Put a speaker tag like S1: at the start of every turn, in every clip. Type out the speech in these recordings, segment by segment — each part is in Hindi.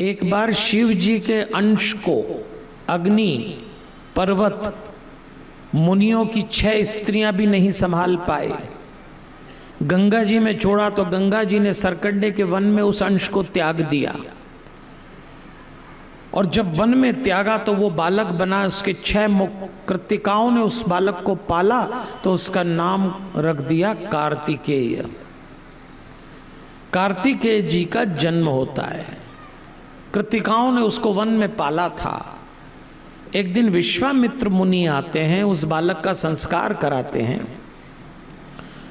S1: एक बार शिव जी के अंश को अग्नि, पर्वत, मुनियों की 6 स्त्रियां भी नहीं संभाल पाए। गंगा जी में छोड़ा तो गंगा जी ने सरकंडे के वन में उस अंश को त्याग दिया, और जब वन में त्यागा तो वो बालक बना। उसके 6 कृतिकाओं ने उस बालक को पाला तो उसका नाम रख दिया कार्तिकेय। कार्तिकेय जी का जन्म होता है। कृतिकाओं ने उसको वन में पाला था। एक दिन विश्वामित्र मुनि आते हैं, उस बालक का संस्कार कराते हैं।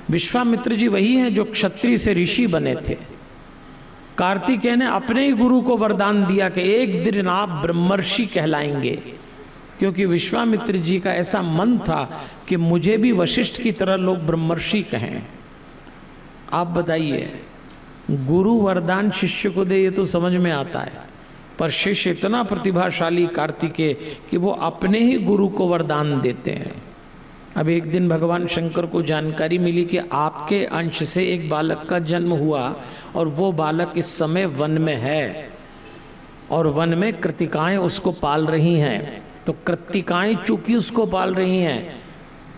S1: विश्वामित्र जी वही हैं जो क्षत्रिय से ऋषि बने थे। कार्तिकेय ने अपने ही गुरु को वरदान दिया कि एक दिन आप ब्रह्मर्षि कहलाएंगे, क्योंकि विश्वामित्र जी का ऐसा मन था कि मुझे भी वशिष्ठ की तरह लोग ब्रह्मर्षि कहें। आप बताइए, गुरु वरदान शिष्य को दे, ये तो समझ में आता है, पर शिष्य इतना प्रतिभाशाली कार्तिकेय कि वो अपने ही गुरु को वरदान देते हैं। अब एक दिन भगवान शंकर को जानकारी मिली कि आपके अंश से एक बालक का जन्म हुआ और वो बालक इस समय वन में है और वन में कृतिकाएं उसको पाल रही हैं। तो कृतिकाएं चूंकि उसको पाल रही हैं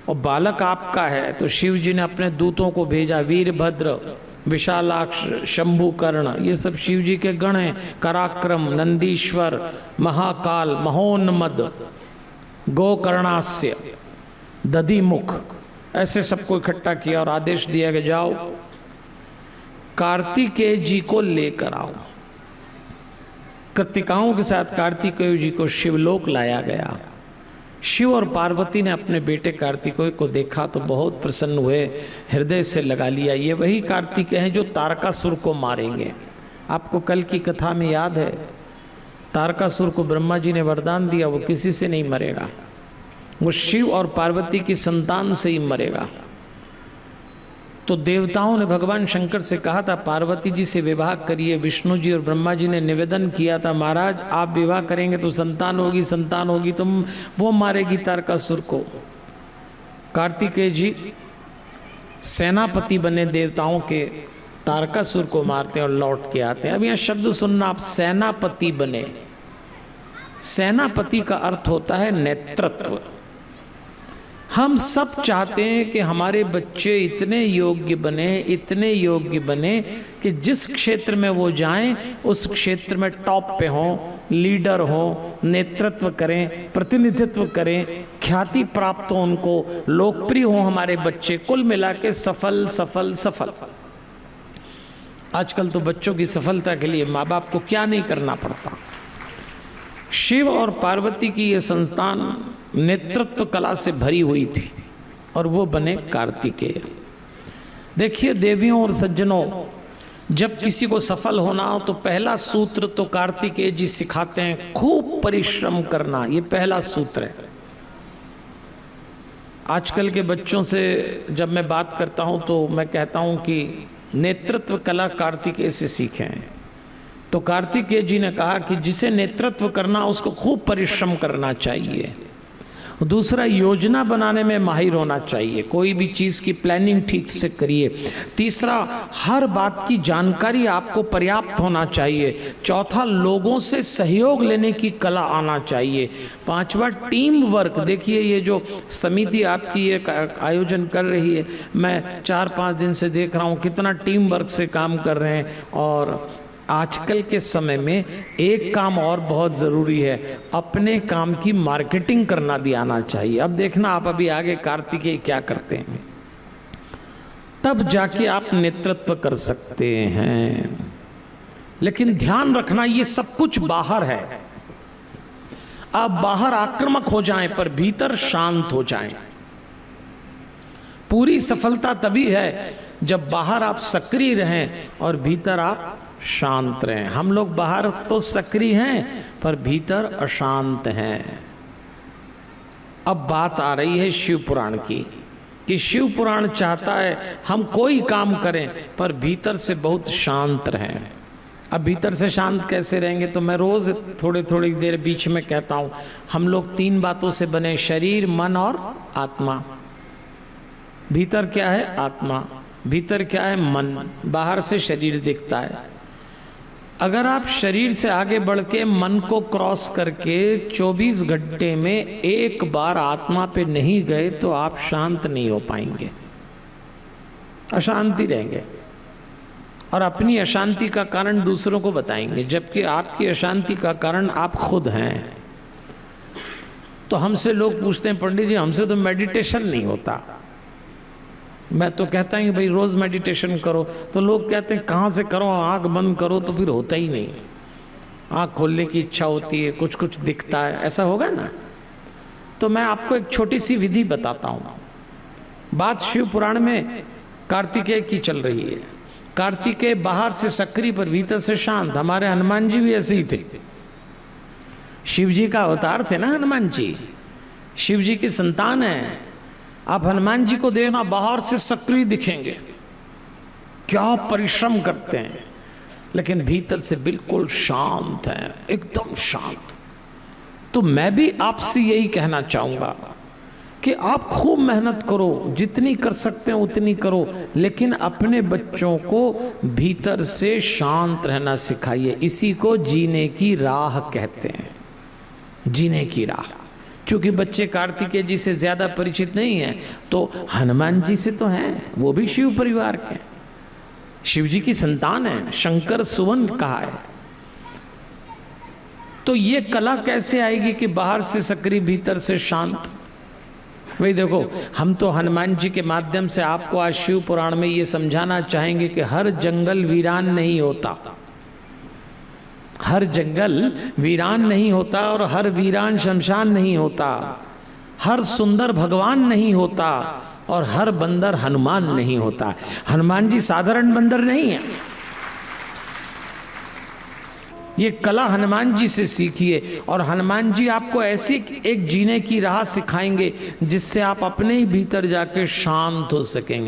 S1: और बालक आपका है, तो शिव जी ने अपने दूतों को भेजा। वीरभद्र, विशालाक्ष, शंभुकर्ण, ये सब शिव जी के गण हैं। कराक्रम, नंदीश्वर, महाकाल, महोन्मद, गोकर्णास्य, दधिमुख, ऐसे सबको इकट्ठा किया और आदेश दिया कि जाओ कार्तिकेय जी को लेकर आओ। कृतिकाओं के साथ कार्तिकेय जी को शिवलोक लाया गया। शिव और पार्वती ने अपने बेटे कार्तिकेय को देखा तो बहुत प्रसन्न हुए, हृदय से लगा लिया ये वही कार्तिकेय हैं जो तारकासुर को मारेंगे। आपको कल की कथा में याद है, तारकासुर को ब्रह्मा जी ने वरदान दिया, वो किसी से नहीं मरेगा, वो शिव और पार्वती की संतान से ही मरेगा। तो देवताओं ने भगवान शंकर से कहा था पार्वती जी से विवाह करिए। विष्णु जी और ब्रह्मा जी ने निवेदन किया था, महाराज आप विवाह करेंगे तो संतान होगी, संतान होगी तो वो मारेगी तारकासुर को। कार्तिकेय जी सेनापति बने देवताओं के, तारकासुर को मारते हैं और लौट के आते हैं। अब यहाँ शब्द सुनना आप, सेनापति बने। सेनापति का अर्थ होता है नेतृत्व। हम सब चाहते हैं कि हमारे बच्चे इतने योग्य बने, इतने योग्य बने कि जिस क्षेत्र में वो जाएं उस क्षेत्र में टॉप पे हों, लीडर हों, नेतृत्व करें, प्रतिनिधित्व करें, ख्याति प्राप्त हो उनको, लोकप्रिय हो हमारे बच्चे, कुल मिला के सफल सफल सफल। आजकल तो बच्चों की सफलता के लिए माँ बाप को क्या नहीं करना पड़ता। शिव और पार्वती की ये संस्थान नेतृत्व कला से भरी हुई थी और वो बने कार्तिकेय। देखिए देवियों और सज्जनों, जब किसी को सफल होना हो तो पहला सूत्र तो कार्तिकेय जी सिखाते हैं, खूब परिश्रम करना। ये पहला सूत्र है। आजकल के बच्चों से जब मैं बात करता हूं तो मैं कहता हूं कि नेतृत्व कला कार्तिकेय से सीखें। तो कार्तिकेय जी ने कहा कि जिसे नेतृत्व करना उसको खूब परिश्रम करना चाहिए। दूसरा, योजना बनाने में माहिर होना चाहिए, कोई भी चीज़ की प्लानिंग ठीक से करिए। तीसरा, हर बात की जानकारी आपको पर्याप्त होना चाहिए। चौथा, लोगों से सहयोग लेने की कला आना चाहिए। पांचवा, टीम वर्क। देखिए ये जो समिति आपकी ये आयोजन कर रही है, मैं 4-5 दिन से देख रहा हूँ कितना टीम वर्क से काम कर रहे हैं। और आजकल के समय में एक काम और बहुत ज़रूरी है, अपने काम की मार्केटिंग करना भी आना चाहिए। अब देखना आप अभी आगे कार्तिकेय क्या करते हैं, तब जाके आप नेतृत्व कर सकते हैं। लेकिन ध्यान रखना ये सब कुछ बाहर है। आप बाहर आक्रामक हो जाएं पर भीतर शांत हो जाएं। पूरी सफलता तभी है जब बाहर आप सक्रिय रहें और भीतर आप शांत रहें। हम लोग बाहर तो सक्रिय हैं पर भीतर अशांत हैं। अब बात आ रही है शिव पुराण की कि शिव पुराण चाहता है हम कोई काम करें पर भीतर से बहुत शांत रहें। अब भीतर से शांत कैसे रहेंगे, तो मैं रोज थोड़ी देर बीच में कहता हूं, हम लोग 3 बातों से बने, शरीर, मन और आत्मा। भीतर क्या है? आत्मा। भीतर क्या है? मन। बाहर से शरीर दिखता है। अगर आप शरीर से आगे बढ़ के मन को क्रॉस करके 24 घंटे में एक बार आत्मा पे नहीं गए तो आप शांत नहीं हो पाएंगे, अशांति रहेंगे और अपनी अशांति का कारण दूसरों को बताएंगे, जबकि आपकी अशांति का कारण आप खुद हैं। तो हमसे लोग पूछते हैं पंडित जी हमसे तो मेडिटेशन नहीं होता। मैं तो कहता हूँ भाई रोज मेडिटेशन करो, तो लोग कहते हैं कहाँ से करो, आंख बंद करो तो फिर होता ही नहीं, आंख खोलने की इच्छा होती है, कुछ कुछ दिखता है, ऐसा होगा ना। तो मैं आपको एक छोटी सी विधि बताता हूँ। बात शिव पुराण में कार्तिकेय की चल रही है। कार्तिकेय बाहर से सक्रिय पर भीतर से शांत। हमारे हनुमान जी भी ऐसे ही थे, शिव जी का अवतार थे ना हनुमान जी, शिव जी की संतान है। आप हनुमान जी को देखना बाहर से सक्रिय दिखेंगे, क्या परिश्रम करते हैं, लेकिन भीतर से बिल्कुल शांत हैं, एकदम शांत। तो मैं भी आपसे यही कहना चाहूंगा कि आप खूब मेहनत करो, जितनी कर सकते हैं उतनी करो, लेकिन अपने बच्चों को भीतर से शांत रहना सिखाइए। इसी को जीने की राह कहते हैं, जीने की राह। क्योंकि बच्चे कार्तिकेय जी से ज्यादा परिचित नहीं हैं, तो हनुमान जी से तो हैं, वो भी शिव परिवार के, शिव जी की संतान है, शंकर सुवन कहा है। तो ये कला कैसे आएगी कि बाहर से सक्रिय भीतर से शांत? भाई देखो, हम तो हनुमान जी के माध्यम से आपको आज शिव पुराण में ये समझाना चाहेंगे कि हर जंगल वीरान नहीं होता, हर जंगल वीरान नहीं होता और हर वीरान शमशान नहीं होता, हर सुंदर भगवान नहीं होता और हर बंदर हनुमान नहीं होता। हनुमान जी साधारण बंदर नहीं है। ये कला हनुमान जी से सीखिए और हनुमान जी आपको ऐसी एक जीने की राह सिखाएंगे जिससे आप अपने ही भीतर जाके शांत हो सकेंगे।